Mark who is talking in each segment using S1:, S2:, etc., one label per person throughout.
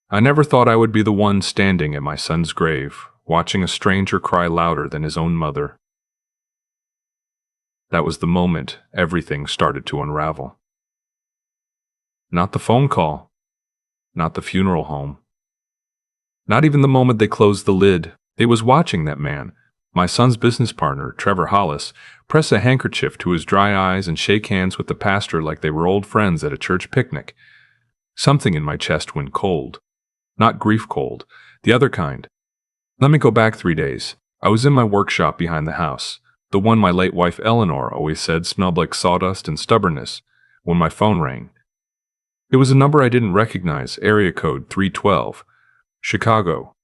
S1: I never thought I would be the one standing at my son's grave, watching a stranger cry louder than his own mother. That was the moment everything started to unravel. Not the phone call, not the funeral home, not even the moment they closed the lid. It was watching that man, my son's business partner, Trevor Hollis, press a handkerchief to his dry eyes and shake hands with the pastor like they were old friends at a church picnic. Something in my chest went cold. Not grief cold, the other kind. Let me go back 3 days. I was in my workshop behind the house, the one my late wife Eleanor always said smelled like sawdust and stubbornness, when my phone rang. It was a number I didn't recognize, area code 312, Chicago.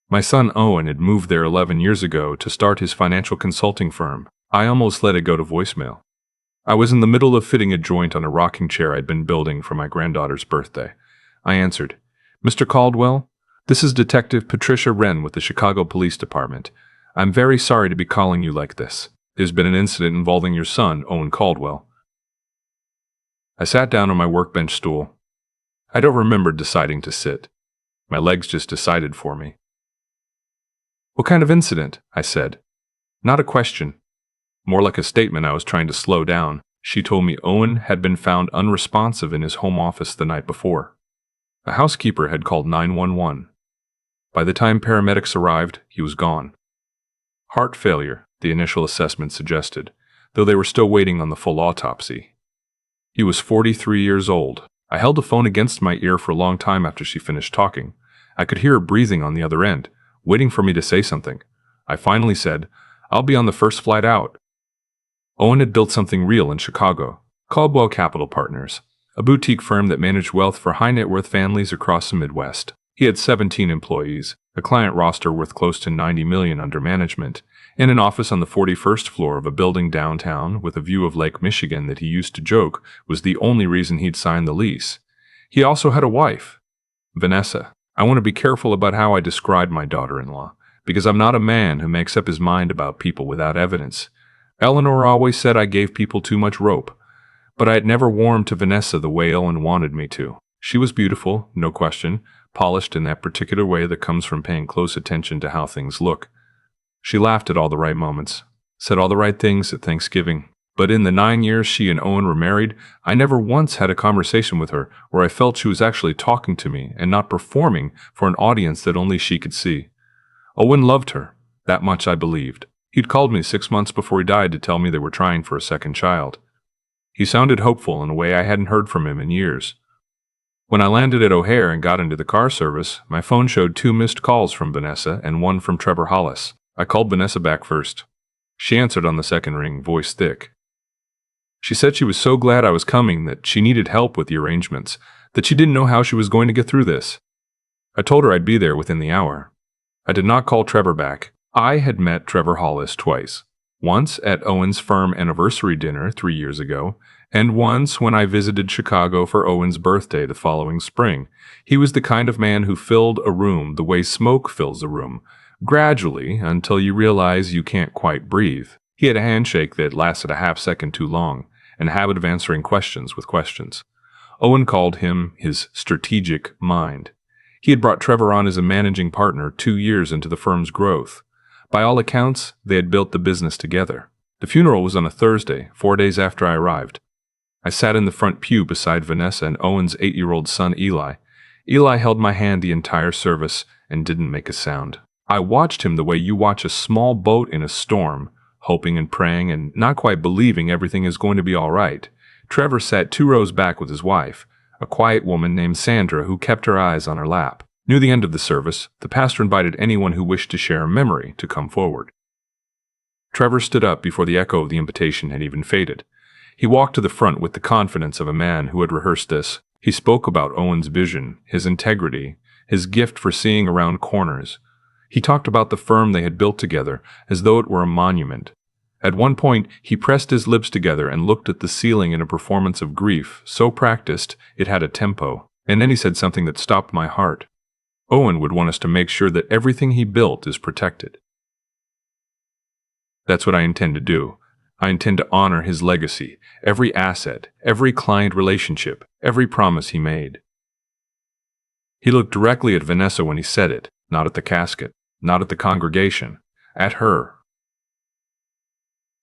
S1: My son Owen had moved there 11 years ago to start his financial consulting firm. I almost let it go to voicemail. I was in the middle of fitting a joint on a rocking chair I'd been building for my granddaughter's birthday. I answered, "Mr. Caldwell, this is Detective Patricia Wren with the Chicago Police Department. I'm very sorry to be calling you like this. There's been an incident involving your son, Owen Caldwell." I sat down on my workbench stool. I don't remember deciding to sit. My legs just decided for me. "What kind of incident?" I said. Not a question. More like a statement I was trying to slow down. She told me Owen had been found unresponsive in his home office the night before. A housekeeper had called 911. By the time paramedics arrived, he was gone. Heart failure, the initial assessment suggested, though they were still waiting on the full autopsy. He was 43 years old. I held the phone against my ear for a long time after she finished talking. I could hear her breathing on the other end, waiting for me to say something. I finally said, "I'll be on the first flight out." Owen had built something real in Chicago, Caldwell Capital Partners, a boutique firm that managed wealth for high-net-worth families across the Midwest. He had 17 employees, a client roster worth close to $90 million under management, and an office on the 41st floor of a building downtown with a view of Lake Michigan that he used to joke was the only reason he'd signed the lease. He also had a wife, Vanessa. I want to be careful about how I describe my daughter-in-law, because I'm not a man who makes up his mind about people without evidence. Eleanor always said I gave people too much rope, but I had never warmed to Vanessa the way Owen wanted me to. She was beautiful, no question, polished in that particular way that comes from paying close attention to how things look. She laughed at all the right moments, said all the right things at Thanksgiving. But in the 9 years she and Owen were married, I never once had a conversation with her where I felt she was actually talking to me and not performing for an audience that only she could see. Owen loved her. That much I believed. He'd called me 6 months before he died to tell me they were trying for a second child. He sounded hopeful in a way I hadn't heard from him in years. When I landed at O'Hare and got into the car service, my phone showed 2 missed calls from Vanessa and 1 from Trevor Hollis. I called Vanessa back first. She answered on the second ring, voice thick. She said she was so glad I was coming that she needed help with the arrangements, that she didn't know how she was going to get through this. I told her I'd be there within the hour. I did not call Trevor back. I had met Trevor Hollis twice. Once at Owen's firm anniversary dinner 3 years ago, and once when I visited Chicago for Owen's birthday the following spring. He was the kind of man who filled a room the way smoke fills a room, gradually until you realize you can't quite breathe. He had a handshake that lasted a half second too long, and a habit of answering questions with questions. Owen called him his strategic mind. He had brought Trevor on as a managing partner 2 years into the firm's growth. By all accounts, they had built the business together. The funeral was on a Thursday, 4 days after I arrived. I sat in the front pew beside Vanessa and Owen's 8-year-old son Eli. Eli held my hand the entire service and didn't make a sound. I watched him the way you watch a small boat in a storm, hoping and praying and not quite believing everything is going to be all right. Trevor sat 2 rows back with his wife, a quiet woman named Sandra who kept her eyes on her lap. Near the end of the service, the pastor invited anyone who wished to share a memory to come forward. Trevor stood up before the echo of the invitation had even faded. He walked to the front with the confidence of a man who had rehearsed this. He spoke about Owen's vision, his integrity, his gift for seeing around corners. He talked about the firm they had built together as though it were a monument. At one point, he pressed his lips together and looked at the ceiling in a performance of grief, so practiced it had a tempo. And then he said something that stopped my heart. Owen would want us to make sure that everything he built is protected. That's what I intend to do. I intend to honor his legacy, every asset, every client relationship, every promise he made. He looked directly at Vanessa when he said it, not at the casket, not at the congregation, at her.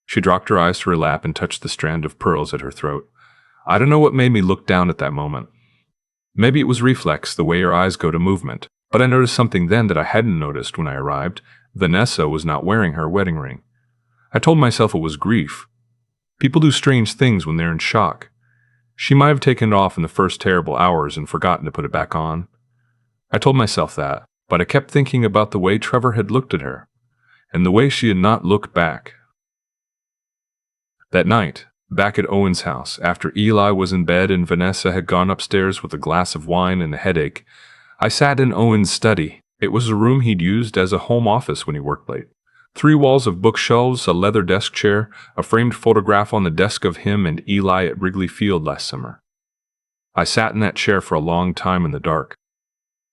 S1: She dropped her eyes to her lap and touched the strand of pearls at her throat. I don't know what made me look down at that moment. Maybe it was reflex, the way your eyes go to movement, but I noticed something then that I hadn't noticed when I arrived. Vanessa was not wearing her wedding ring. I told myself it was grief. People do strange things when they're in shock. She might have taken it off in the first terrible hours and forgotten to put it back on. I told myself that, but I kept thinking about the way Trevor had looked at her, and the way she had not looked back. That night, back at Owen's house, after Eli was in bed and Vanessa had gone upstairs with a glass of wine and a headache, I sat in Owen's study. It was a room he'd used as a home office when he worked late. 3 walls of bookshelves, a leather desk chair, a framed photograph on the desk of him and Eli at Wrigley Field last summer. I sat in that chair for a long time in the dark.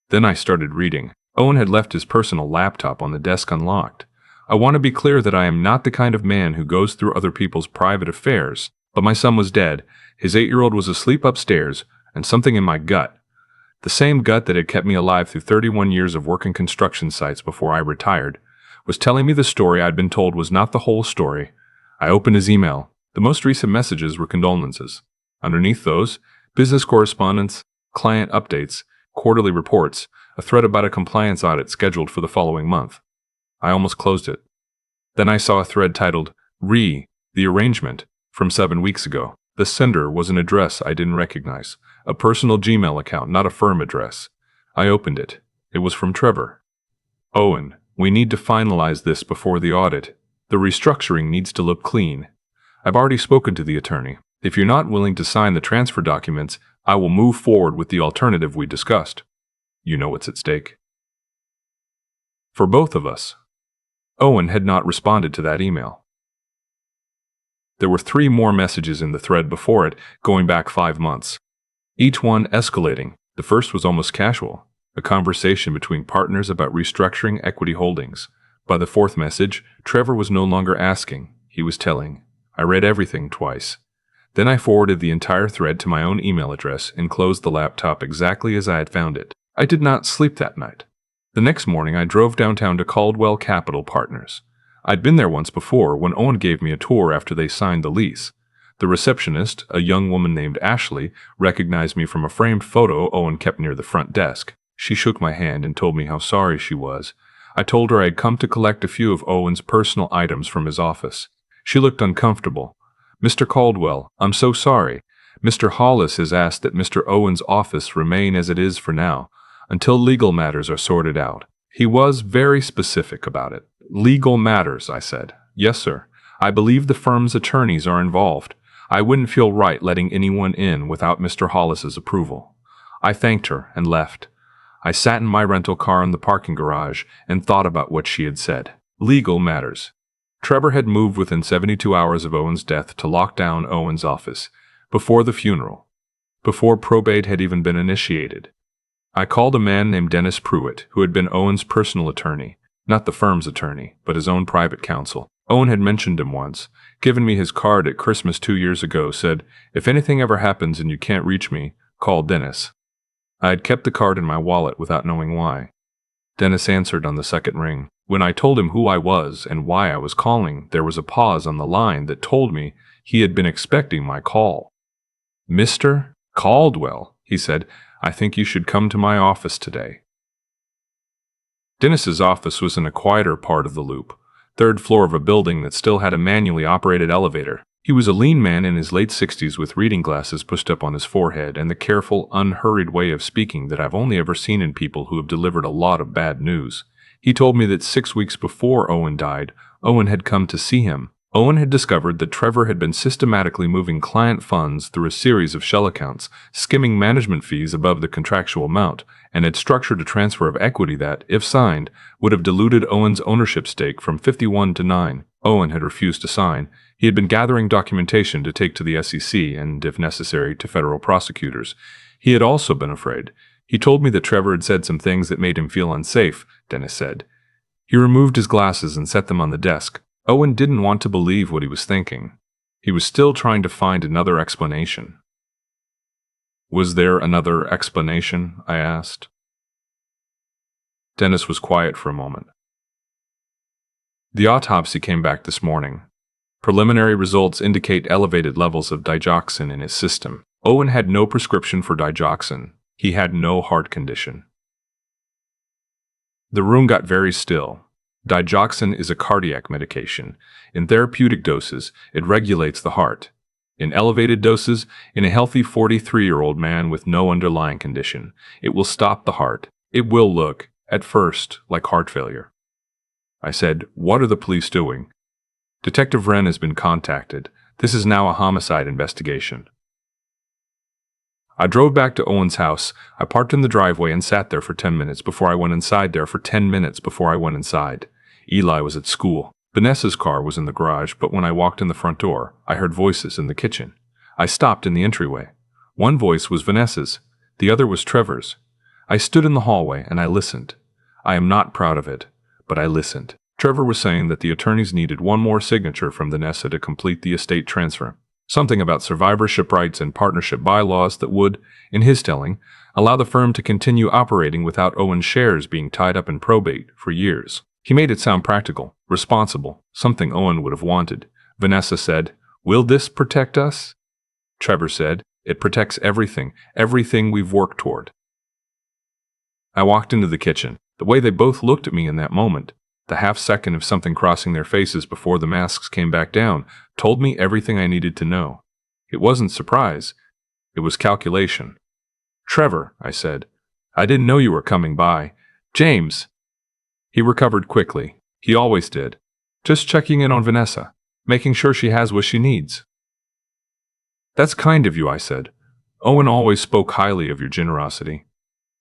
S1: Then I started reading. Owen had left his personal laptop on the desk unlocked. I want to be clear that I am not the kind of man who goes through other people's private affairs, but my son was dead, his 8-year-old was asleep upstairs, and something in my gut, the same gut that had kept me alive through 31 years of working construction sites before I retired, was telling me the story I'd been told was not the whole story. I opened his email. The most recent messages were condolences. Underneath those, business correspondence, client updates, quarterly reports, a thread about a compliance audit scheduled for the following month. I almost closed it. Then I saw a thread titled, the arrangement, from 7 weeks ago. The sender was an address I didn't recognize, a personal Gmail account, not a firm address. I opened it. It was from Trevor. Owen, we need to finalize this before the audit. The restructuring needs to look clean. I've already spoken to the attorney. If you're not willing to sign the transfer documents, I will move forward with the alternative we discussed. You know what's at stake. For both of us. Owen had not responded to that email. There were 3 more messages in the thread before it, going back 5 months. Each one escalating. The first was almost casual, a conversation between partners about restructuring equity holdings. By the 4th message, Trevor was no longer asking, he was telling. I read everything twice. Then I forwarded the entire thread to my own email address and closed the laptop exactly as I had found it. I did not sleep that night. The next morning, I drove downtown to Caldwell Capital Partners. I'd been there once before when Owen gave me a tour after they signed the lease. The receptionist, a young woman named Ashley, recognized me from a framed photo Owen kept near the front desk. She shook my hand and told me how sorry she was. I told her I had come to collect a few of Owen's personal items from his office. She looked uncomfortable. Mr. Caldwell, I'm so sorry. Mr. Hollis has asked that Mr. Owen's office remain as it is for now, until legal matters are sorted out. He was very specific about it. Legal matters, I said. Yes, sir. I believe the firm's attorneys are involved. I wouldn't feel right letting anyone in without Mr. Hollis's approval. I thanked her and left. I sat in my rental car in the parking garage and thought about what she had said. Legal matters. Trevor had moved within 72 hours of Owen's death to lock down Owen's office, before the funeral, before probate had even been initiated. I called a man named Dennis Pruitt, who had been Owen's personal attorney, not the firm's attorney, but his own private counsel. Owen had mentioned him once, given me his card at Christmas 2 years ago, said, if anything ever happens and you can't reach me, call Dennis. I had kept the card in my wallet without knowing why. Dennis answered on the second ring. When I told him who I was and why I was calling, there was a pause on the line that told me he had been expecting my call. Mr. Caldwell, he said, I think you should come to my office today. Dennis's office was in a quieter part of the loop, 3rd floor of a building that still had a manually operated elevator. He was a lean man in his late 60s with reading glasses pushed up on his forehead and the careful, unhurried way of speaking that I've only ever seen in people who have delivered a lot of bad news. He told me that 6 weeks before Owen died, Owen had come to see him. Owen had discovered that Trevor had been systematically moving client funds through a series of shell accounts, skimming management fees above the contractual amount, and had structured a transfer of equity that, if signed, would have diluted Owen's ownership stake from 51 to 9. Owen had refused to sign. He had been gathering documentation to take to the SEC and, if necessary, to federal prosecutors. He had also been afraid. He told me that Trevor had said some things that made him feel unsafe, Dennis said. He removed his glasses and set them on the desk. Owen didn't want to believe what he was thinking. He was still trying to find another explanation. Was there another explanation? I asked. Dennis was quiet for a moment. The autopsy came back this morning. Preliminary results indicate elevated levels of digoxin in his system. Owen had no prescription for digoxin. He had no heart condition. The room got very still. Digoxin is a cardiac medication. In therapeutic doses, it regulates the heart. In elevated doses, in a healthy 43-year-old man with no underlying condition, it will stop the heart. It will look, at first, like heart failure. I said, "What are the police doing?" "Detective Wren has been contacted. This is now a homicide investigation." I drove back to Owen's house. I parked in the driveway and sat there for 10 minutes before I went inside there for 10 minutes before I went inside. Eli was at school. Vanessa's car was in the garage, but when I walked in the front door, I heard voices in the kitchen. I stopped in the entryway. One voice was Vanessa's. The other was Trevor's. I stood in the hallway and I listened. I am not proud of it, but I listened. Trevor was saying that the attorneys needed one more signature from Vanessa to complete the estate transfer. Something about survivorship rights and partnership bylaws that would, in his telling, allow the firm to continue operating without Owen's shares being tied up in probate for years. He made it sound practical, responsible, something Owen would have wanted. Vanessa said, "Will this protect us?" Trevor said, "It protects everything we've worked toward." I walked into the kitchen. The way they both looked at me in that moment, the half second of something crossing their faces before the masks came back down, told me everything I needed to know. It wasn't surprise. It was calculation. "Trevor," I said, "I didn't know you were coming by." "James." He recovered quickly. He always did. "Just checking in on Vanessa, making sure she has what she needs." "That's kind of you," I said. "Owen always spoke highly of your generosity."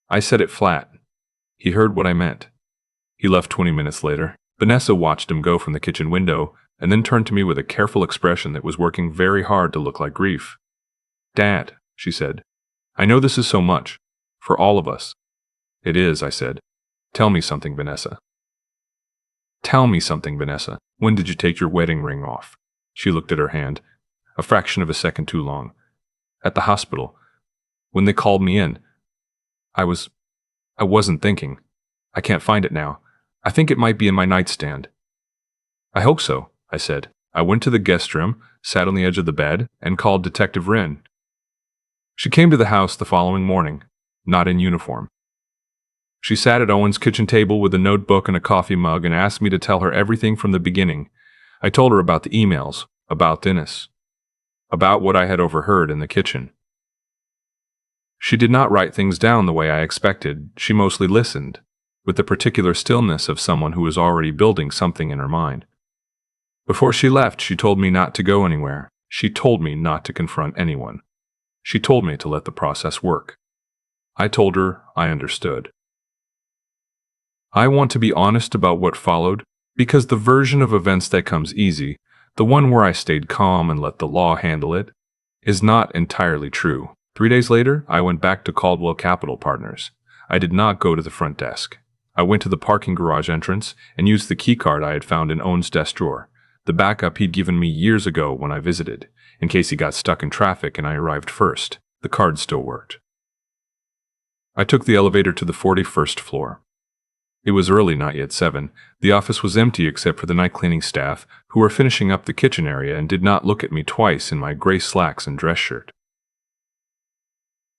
S1: I said it flat. He heard what I meant. He left 20 minutes later. Vanessa watched him go from the kitchen window and then turned to me with a careful expression that was working very hard to look like grief. "Dad," she said, "I know this is so much. For all of us." "It is," I said. "Tell me something, Vanessa." "Tell me something, Vanessa. When did you take your wedding ring off?" She looked at her hand, a fraction of a second too long. "At the hospital. When they called me in. I wasn't thinking. I can't find it now. I think it might be in my nightstand." "I hope so," I said. I went to the guest room, sat on the edge of the bed, and called Detective Wren. She came to the house the following morning, not in uniform. She sat at Owen's kitchen table with a notebook and a coffee mug and asked me to tell her everything from the beginning. I told her about the emails, about Dennis, about what I had overheard in the kitchen. She did not write things down the way I expected. She mostly listened, with the particular stillness of someone who is already building something in her mind. Before she left, she told me not to go anywhere. She told me not to confront anyone. She told me to let the process work. I told her I understood. I want to be honest about what followed, because the version of events that comes easy, the one where I stayed calm and let the law handle it, is not entirely true. 3 days later, I went back to Caldwell Capital Partners. I did not go to the front desk. I went to the parking garage entrance and used the keycard I had found in Owen's desk drawer, the backup he'd given me years ago when I visited, in case he got stuck in traffic and I arrived first. The card still worked. I took the elevator to the 41st floor. It was early, not yet 7. The office was empty except for the night cleaning staff, who were finishing up the kitchen area and did not look at me twice in my gray slacks and dress shirt.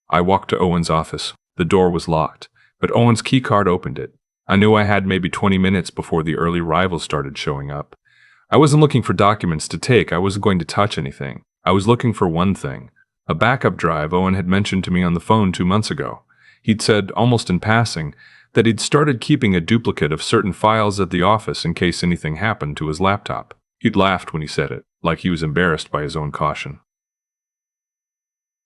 S1: I walked to Owen's office. The door was locked, but Owen's keycard opened it. I knew I had maybe 20 minutes before the early arrivals started showing up. I wasn't looking for documents to take. I wasn't going to touch anything. I was looking for one thing, a backup drive Owen had mentioned to me on the phone 2 months ago. He'd said, almost in passing, that he'd started keeping a duplicate of certain files at the office in case anything happened to his laptop. He'd laughed when he said it, like he was embarrassed by his own caution.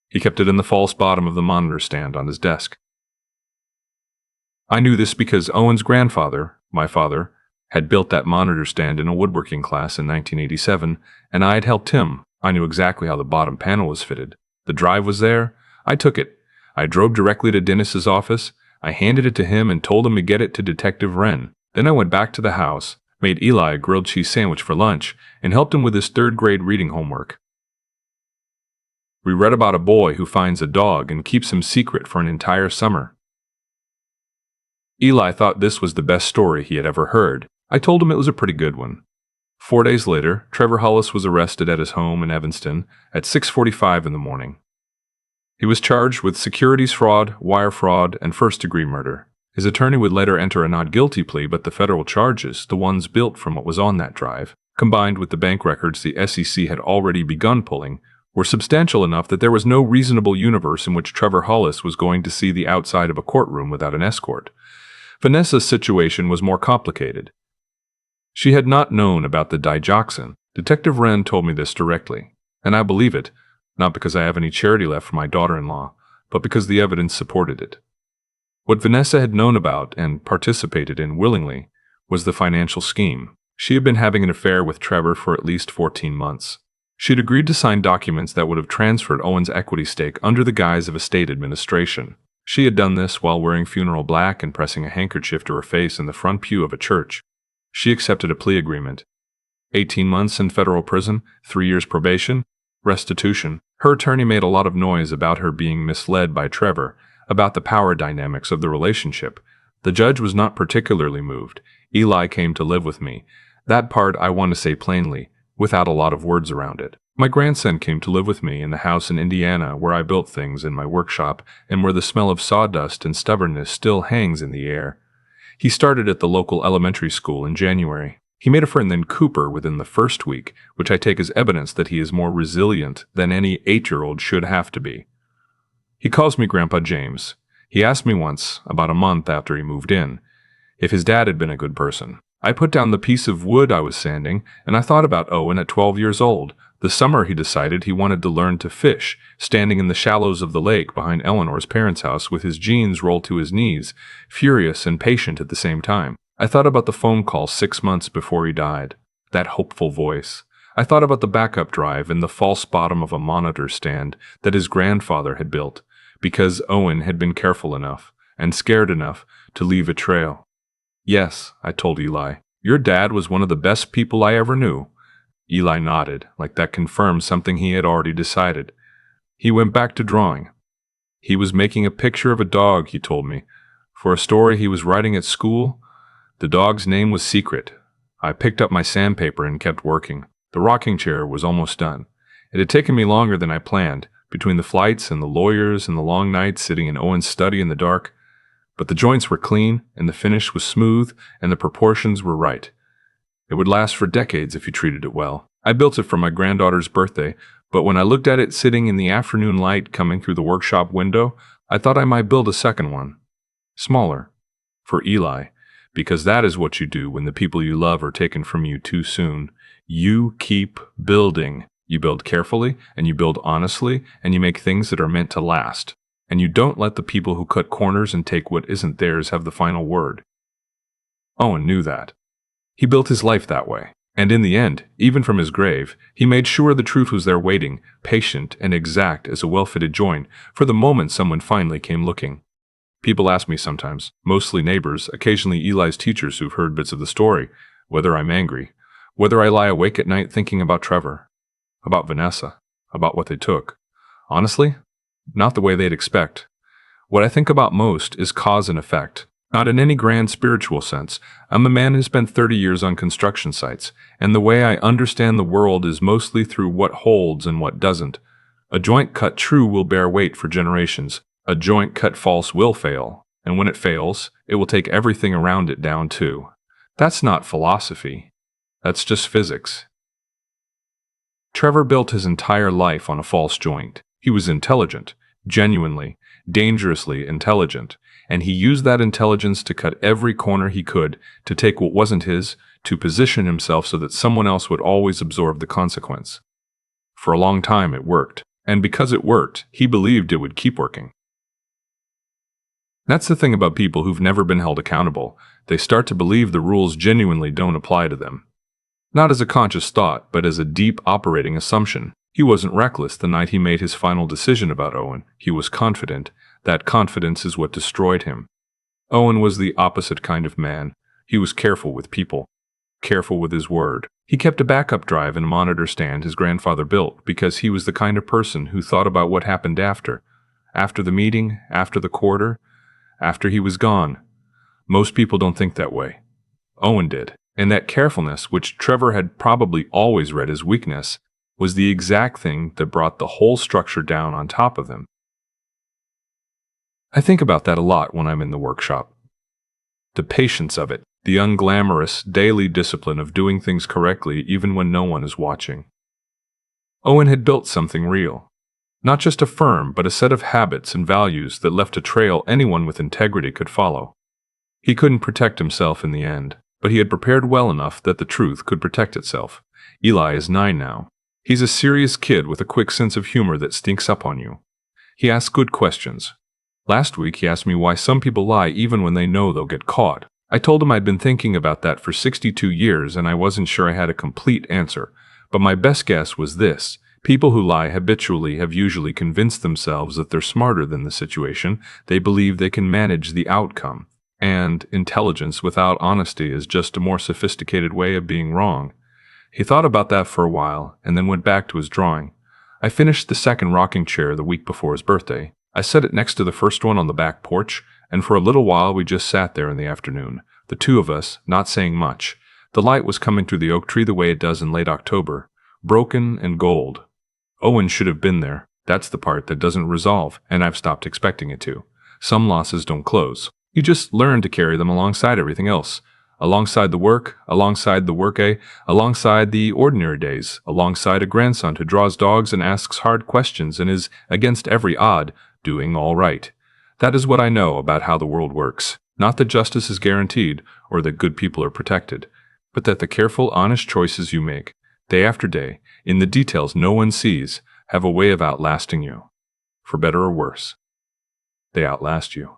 S1: He kept it in the false bottom of the monitor stand on his desk. I knew this because Owen's grandfather, my father, had built that monitor stand in a woodworking class in 1987, and I had helped him. I knew exactly how the bottom panel was fitted. The drive was there. I took it. I drove directly to Dennis's office. I handed it to him and told him to get it to Detective Wren. Then I went back to the house, made Eli a grilled cheese sandwich for lunch, and helped him with his 3rd grade reading homework. We read about a boy who finds a dog and keeps him secret for an entire summer. Eli thought this was the best story he had ever heard. I told him it was a pretty good one. 4 days later, Trevor Hollis was arrested at his home in Evanston at 6:45 in the morning. He was charged with securities fraud, wire fraud, and first-degree murder. His attorney would later enter a not guilty plea, but the federal charges, the ones built from what was on that drive, combined with the bank records the SEC had already begun pulling, were substantial enough that there was no reasonable universe in which Trevor Hollis was going to see the outside of a courtroom without an escort. Vanessa's situation was more complicated. She had not known about the digoxin. Detective Wren told me this directly, and I believe it, not because I have any charity left for my daughter-in-law, but because the evidence supported it. What Vanessa had known about and participated in willingly was the financial scheme. She had been having an affair with Trevor for at least 14 months. She had agreed to sign documents that would have transferred Owen's equity stake under the guise of estate administration. She had done this while wearing funeral black and pressing a handkerchief to her face in the front pew of a church. She accepted a plea agreement. 18 months in federal prison, 3 years probation, restitution. Her attorney made a lot of noise about her being misled by Trevor, about the power dynamics of the relationship. The judge was not particularly moved. Eli came to live with me. That part I want to say plainly, without a lot of words around it. My grandson came to live with me in the house in Indiana where I built things in my workshop and where the smell of sawdust and stubbornness still hangs in the air. He started at the local elementary school in January. He made a friend named Cooper within the first week, which I take as evidence that he is more resilient than any 8-year-old should have to be. He calls me Grandpa James. He asked me once, about a month after he moved in, if his dad had been a good person. I put down the piece of wood I was sanding, and I thought about Owen at 12 years old. The summer he decided he wanted to learn to fish, standing in the shallows of the lake behind Eleanor's parents' house with his jeans rolled to his knees, furious and patient at the same time. I thought about the phone call 6 months before he died, that hopeful voice. I thought about the backup drive in the false bottom of a monitor stand that his grandfather had built, because Owen had been careful enough and scared enough to leave a trail. Yes, I told Eli, your dad was one of the best people I ever knew. Eli nodded, like that confirmed something he had already decided. He went back to drawing. He was making a picture of a dog, he told me, for a story he was writing at school. The dog's name was Secret. I picked up my sandpaper and kept working. The rocking chair was almost done. It had taken me longer than I planned, between the flights and the lawyers and the long nights sitting in Owen's study in the dark. But the joints were clean, and the finish was smooth, and the proportions were right. It would last for decades if you treated it well. I built it for my granddaughter's birthday, but when I looked at it sitting in the afternoon light coming through the workshop window, I thought I might build a second one. Smaller. For Eli. Because that is what you do when the people you love are taken from you too soon. You keep building. You build carefully, and you build honestly, and you make things that are meant to last. And you don't let the people who cut corners and take what isn't theirs have the final word. Owen knew that. He built his life that way. And in the end, even from his grave, he made sure the truth was there waiting, patient and exact as a well-fitted joint, for the moment someone finally came looking. People ask me sometimes, mostly neighbors, occasionally Eli's teachers who've heard bits of the story, whether I'm angry, whether I lie awake at night thinking about Trevor, about Vanessa, about what they took. Honestly, not the way they'd expect. What I think about most is cause and effect. Not in any grand spiritual sense. I'm a man who spent 30 years on construction sites, and the way I understand the world is mostly through what holds and what doesn't. A joint cut true will bear weight for generations. A joint cut false will fail, and when it fails, it will take everything around it down too. That's not philosophy. That's just physics. Trevor built his entire life on a false joint. He was intelligent, genuinely, dangerously intelligent, and he used that intelligence to cut every corner he could, to take what wasn't his, to position himself so that someone else would always absorb the consequence. For a long time it worked, and because it worked, he believed it would keep working. That's the thing about people who've never been held accountable. They start to believe the rules genuinely don't apply to them. Not as a conscious thought, but as a deep operating assumption. He wasn't reckless the night he made his final decision about Owen. He was confident. That confidence is what destroyed him. Owen was the opposite kind of man. He was careful with people, careful with his word. He kept a backup drive and a monitor stand his grandfather built because he was the kind of person who thought about what happened after the meeting, after the quarter, after he was gone. Most people don't think that way. Owen did, and that carefulness, which Trevor had probably always read as weakness, was the exact thing that brought the whole structure down on top of him. I think about that a lot when I'm in the workshop. The patience of it, the unglamorous, daily discipline of doing things correctly even when no one is watching. Owen had built something real. Not just a firm, but a set of habits and values that left a trail anyone with integrity could follow. He couldn't protect himself in the end, but he had prepared well enough that the truth could protect itself. Eli is 9 now. He's a serious kid with a quick sense of humor that sneaks up on you. He asks good questions. Last week he asked me why some people lie even when they know they'll get caught. I told him I'd been thinking about that for 62 years and I wasn't sure I had a complete answer, but my best guess was this. People who lie habitually have usually convinced themselves that they're smarter than the situation. They believe they can manage the outcome. And intelligence without honesty is just a more sophisticated way of being wrong. He thought about that for a while and then went back to his drawing. I finished the second rocking chair the week before his birthday. I set it next to the first one on the back porch, and for a little while we just sat there in the afternoon, the two of us, not saying much. The light was coming through the oak tree the way it does in late October, broken and gold. Owen should have been there. That's the part that doesn't resolve, and I've stopped expecting it to. Some losses don't close. You just learn to carry them alongside everything else. Alongside the work, alongside the workday, alongside the ordinary days, alongside a grandson who draws dogs and asks hard questions and is, against every odd, doing all right. That is what I know about how the world works. Not that justice is guaranteed or that good people are protected, but that the careful, honest choices you make, day after day, in the details no one sees, have a way of outlasting you. For better or worse, they outlast you.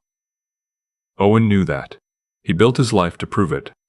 S1: Owen knew that. He built his life to prove it.